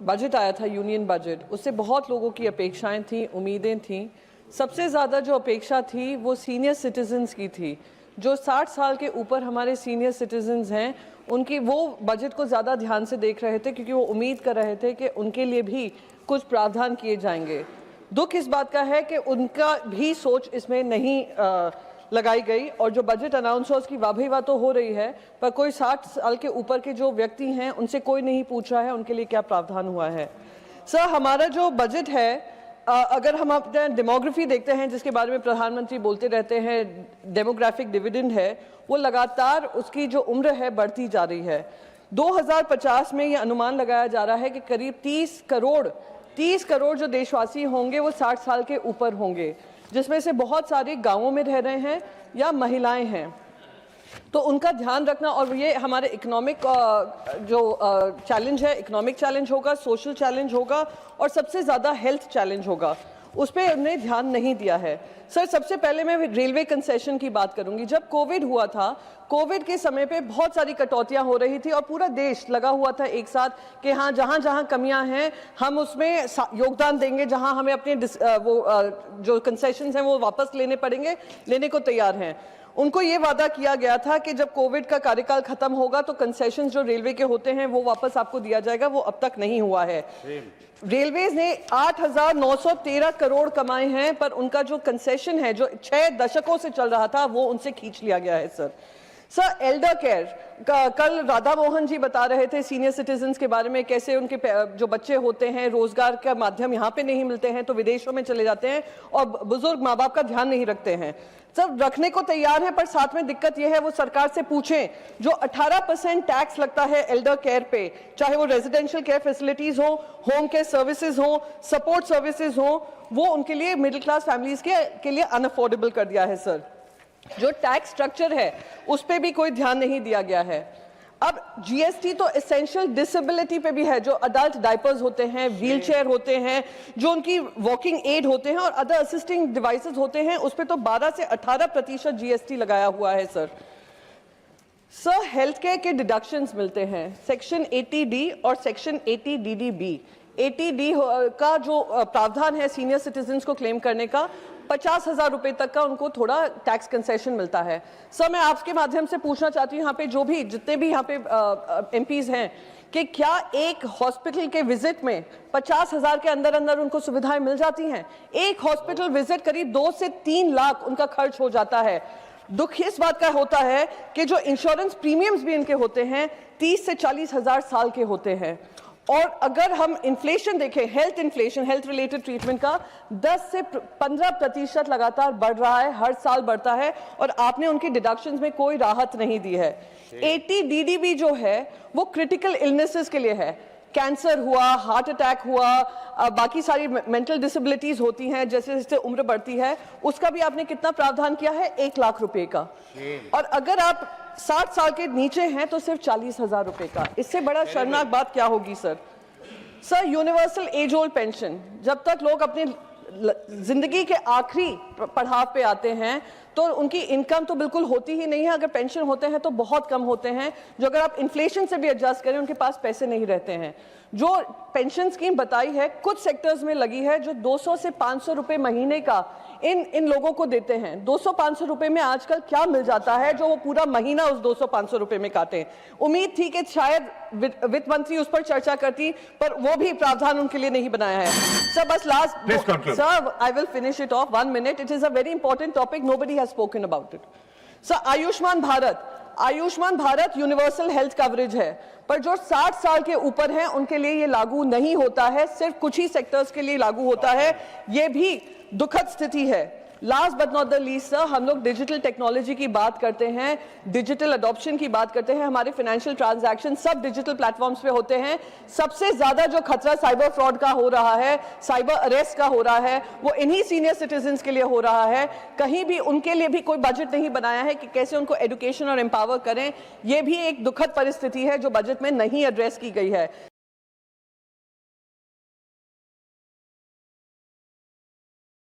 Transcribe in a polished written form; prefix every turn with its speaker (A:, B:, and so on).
A: Budget आया था, union budget, उससे बहुत लोगों की अपेक्षाएं थी, उम्मीदें थी। सबसे ज़्यादा जो अपेक्षा थी वो सीनियर सिटीजन्स की थी। जो 60 साल के ऊपर हमारे सीनियर सिटीजन्स हैं, उनकी वो बजट को ज़्यादा ध्यान से देख रहे थे, क्योंकि वो उम्मीद कर रहे थे कि उनके लिए भी कुछ प्रावधान किए जाएंगे। दुख इस बात का है कि उनका भी सोच इसमें नहीं लगाई गई, और जो बजट अनाउंस हुआ उसकी वाह तो हो रही है, पर कोई 60 साल के ऊपर के जो व्यक्ति हैं उनसे कोई नहीं पूछ रहा है उनके लिए क्या प्रावधान हुआ है। सर, हमारा जो बजट है, अगर हम अपना डेमोग्राफी देखते हैं, जिसके बारे में प्रधानमंत्री बोलते रहते हैं, डेमोग्राफिक डिविडेंड है, वो लगातार उसकी जो उम्र है बढ़ती जा रही है। 2050 में ये अनुमान लगाया जा रहा है कि करीब 30 करोड़ जो देशवासी होंगे वो 60 साल के ऊपर होंगे, जिसमें से बहुत सारे गांवों में रह रहे हैं या महिलाएं हैं। तो उनका ध्यान रखना, और ये हमारे इकोनॉमिक जो चैलेंज है, इकोनॉमिक चैलेंज होगा, सोशल चैलेंज होगा, और सबसे ज़्यादा हेल्थ चैलेंज होगा, उस पर उन्हें ध्यान नहीं दिया है। सर, सबसे पहले मैं रेलवे कंसेशन की बात करूंगी। जब कोविड हुआ था, कोविड के समय पे बहुत सारी कटौतियां हो रही थी और पूरा देश लगा हुआ था एक साथ कि हाँ, जहां जहां कमियां हैं हम उसमें योगदान देंगे, जहां हमें अपने जो कंसेशंस हैं वो वापस लेने को तैयार हैं। उनको ये वादा किया गया था कि जब कोविड का कार्यकाल खत्म होगा तो कंसेशन जो रेलवे के होते हैं वो वापस आपको दिया जाएगा, वो अब तक नहीं हुआ है। रेलवेज ने 8,913 करोड़ कमाए हैं, पर उनका जो कंसेशन है जो 6 दशकों से चल रहा था वो उनसे खींच लिया गया है। सर, एल्डर केयर, कल राधा मोहन जी बता रहे थे सीनियर सिटीजन्स के बारे में, कैसे उनके जो बच्चे होते हैं रोजगार का माध्यम यहाँ पे नहीं मिलते हैं तो विदेशों में चले जाते हैं, और बुजुर्ग माँ बाप का ध्यान नहीं रखते हैं। सब रखने को तैयार है, पर साथ में दिक्कत यह है, वो सरकार से पूछें, जो 18% टैक्स लगता है एल्डर केयर पे, चाहे वो रेजिडेंशियल केयर फैसिलिटीज हो, होम केयर सर्विसेज हो, सपोर्ट सर्विसेज हो, वो उनके लिए मिडिल क्लास फैमिलीज के लिए अनअफोर्डेबल कर दिया है। सर, जो टैक्स स्ट्रक्चर है उस पर भी कोई ध्यान नहीं दिया गया है। अब जीएसटी तो एसेंशियल डिसेबिलिटी पे भी है, जो अडल्ट डायपर्स होते हैं, व्हीलचेयर होते हैं, जो उनकी वॉकिंग एड होते हैं और अदर असिस्टिंग डिवाइसेस होते हैं, उस पे तो 12 से 18% जीएसटी लगाया हुआ है। सर, हेल्थ केयर के डिडक्शंस मिलते हैं सेक्शन 80D और सेक्शन 80DDB। 80D का जो प्रावधान है सीनियर सिटीजन्स को क्लेम करने का, 50,000 रुपए तक का उनको थोड़ा टैक्स कंसेशन मिलता है। सर, मैं आपके माध्यम से पूछना चाहती हूँ, यहाँ पे जितने भी यहाँ पे एमपीज हैं, कि क्या एक हॉस्पिटल के विजिट में 50,000 के अंदर अंदर उनको सुविधाएं मिल जाती हैं? एक हॉस्पिटल विजिट करीब 2 से 3 लाख उनका खर्च हो जाता है। दुख इस बात का होता है कि जो इंश्योरेंस प्रीमियम्स भी इनके होते हैं 30 से 40,000 साल के होते हैं, और अगर हम इन्फ्लेशन देखें, health inflation, health related treatment का 10 से 15% लगातार बढ़ रहा है, हर साल बढ़ता है, और आपने उनकी डिडक्शंस में कोई राहत नहीं दी है। 80DDB जो है वो क्रिटिकल इलनेसेस के लिए है, कैंसर हुआ, हार्ट अटैक हुआ, बाकी सारी मेंटल डिसेबिलिटीज होती हैं, जैसे जैसे उम्र बढ़ती है, उसका भी आपने कितना प्रावधान किया है? 1 लाख रुपए का। और अगर आप 60 साल के नीचे हैं तो सिर्फ 40,000 रुपए का। इससे बड़ा शर्मनाक बात क्या होगी? Sir, universal age old pension, जब तक लोग अपने जिंदगी के आखिरी पड़ाव पे आते हैं तो उनकी इनकम तो बिल्कुल होती ही नहीं है, अगर पेंशन होते हैं तो बहुत कम होते हैं, जो अगर आप इन्फ्लेशन से भी एडजस्ट करें उनके पास पैसे नहीं रहते हैं। जो पेंशन स्कीम बताई है कुछ सेक्टर्स में लगी है, जो 200 से 500 रुपए महीने का इन लोगों को देते हैं। 200-500 रुपए में आजकल क्या मिल जाता है जो वो पूरा महीना उस 200-500 रुपए में काटें? उम्मीद थी कि शायद वित्त मंत्री उस पर चर्चा करती, पर वो भी प्रावधान उनके लिए नहीं बनाया है। सर, बस last, sir, I will finish it of 1 minute. It is a very important topic, nobody has spoken about it. Sir, Ayushman Bharat universal health coverage है, पर जो 60 साल के ऊपर हैं उनके लिए ये लागू नहीं होता है, सिर्फ कुछ ही सेक्टर्स के लिए लागू होता है। ये भी दुखद स्थिति है। Last but not the least sir, हम लोग डिजिटल टेक्नोलॉजी की बात करते हैं, डिजिटल अडॉप्शन की बात करते हैं, हमारे फाइनेंशियल ट्रांजैक्शन सब डिजिटल प्लेटफॉर्म्स पे होते हैं। सबसे ज्यादा जो खतरा साइबर फ्रॉड का हो रहा है, साइबर अरेस्ट का हो रहा है, वो इन्हीं सीनियर सिटीजन्स के लिए हो रहा है। कहीं भी उनके लिए भी कोई बजट नहीं बनाया है कि कैसे उनको एजुकेशन और एम्पावर करें। ये भी एक दुखद परिस्थिति है जो बजट में नहीं एड्रेस की गई है।